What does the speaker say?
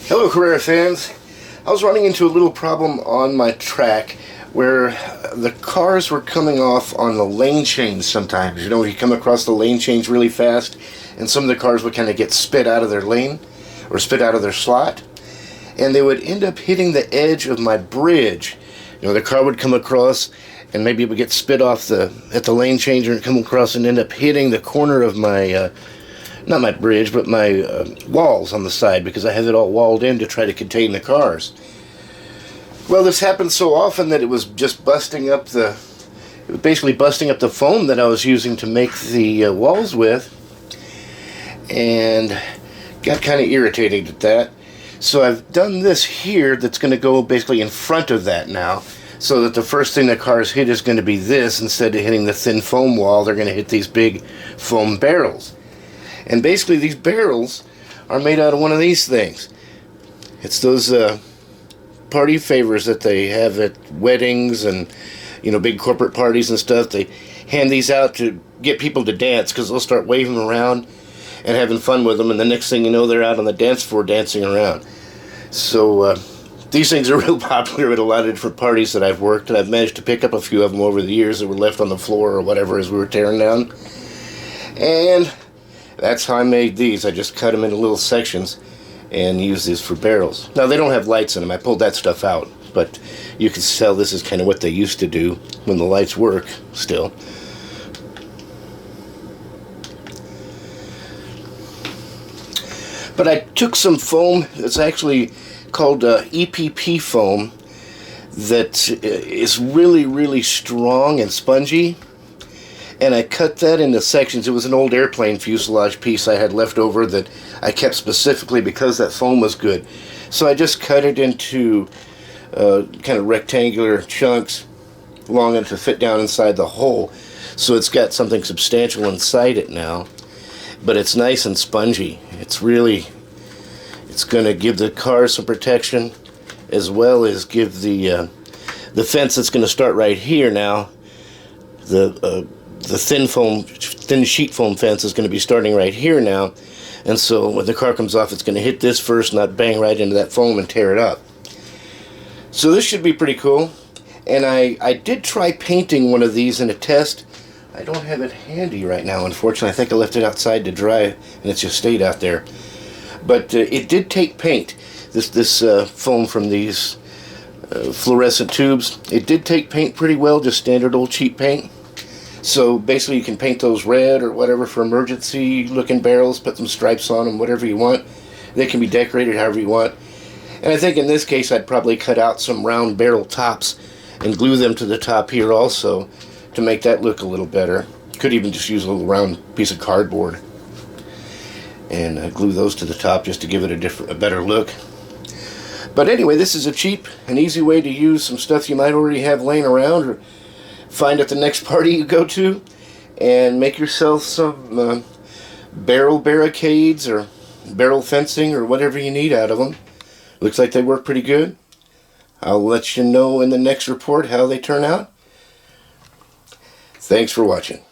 Hello Carrera fans. I was running into a little problem on my track where the cars were coming off on the lane change sometimes. You know, you come across the lane change really fast and some of the cars would kind of get spit out of their lane or spit out of their slot, and they would end up hitting the edge of my bridge. You know, the car would come across and maybe it would get spit off at the lane changer and come across and end up hitting the corner of my not my bridge, but my walls on the side, because I have it all walled in to try to contain the cars. Well, this happened so often that it was just basically busting up the foam that I was using to make the walls with, and got kind of irritated at that. So I've done this here that's going to go basically in front of that now, so that the first thing the cars hit is going to be this. Instead of hitting the thin foam wall, they're going to hit these big foam barrels. And basically these barrels are made out of one of these things. It's those party favors that they have at weddings and, you know, big corporate parties and stuff. They hand these out to get people to dance, because they'll start waving around and having fun with them, and the next thing you know, they're out on the dance floor dancing around. So these things are real popular at a lot of different parties that I've worked, and I've managed to pick up a few of them over the years that were left on the floor or whatever as we were tearing down. And that's how I made these. I just cut them into little sections and use these for barrels. Now, they don't have lights in them. I pulled that stuff out, but you can tell this is kind of what they used to do when the lights work still. But I took some foam that's actually called EPP foam that is really, really strong and spongy. And I cut that into sections. It was an old airplane fuselage piece I had left over that I kept specifically because that foam was good. So I just cut it into kind of rectangular chunks long enough to fit down inside the hole. So it's got something substantial inside it now. But it's nice and spongy. It's going to give the car some protection, as well as give the fence that's going to start right here now. The thin sheet foam fence is going to be starting right here now, and so when the car comes off, it's going to hit this first, not bang right into that foam and tear it up. So this should be pretty cool. And I did try painting one of these in a test. I don't have it handy right now, unfortunately. I think I left it outside to dry, and it just stayed out there. But it did take paint. This foam from these fluorescent tubes, it did take paint pretty well, just standard old cheap paint. So basically you can paint those red or whatever for emergency looking barrels, put some stripes on them, whatever you want. They can be decorated however you want. And I think in this case I'd probably cut out some round barrel tops and glue them to the top here also to make that look a little better. Could even just use a little round piece of cardboard and glue those to the top just to give it a better look. But anyway, this is a cheap and easy way to use some stuff you might already have laying around or find at the next party you go to, and make yourself some barrel barricades or barrel fencing or whatever you need out of them. Looks like they work pretty good. I'll let you know in the next report how they turn out. Thanks for watching.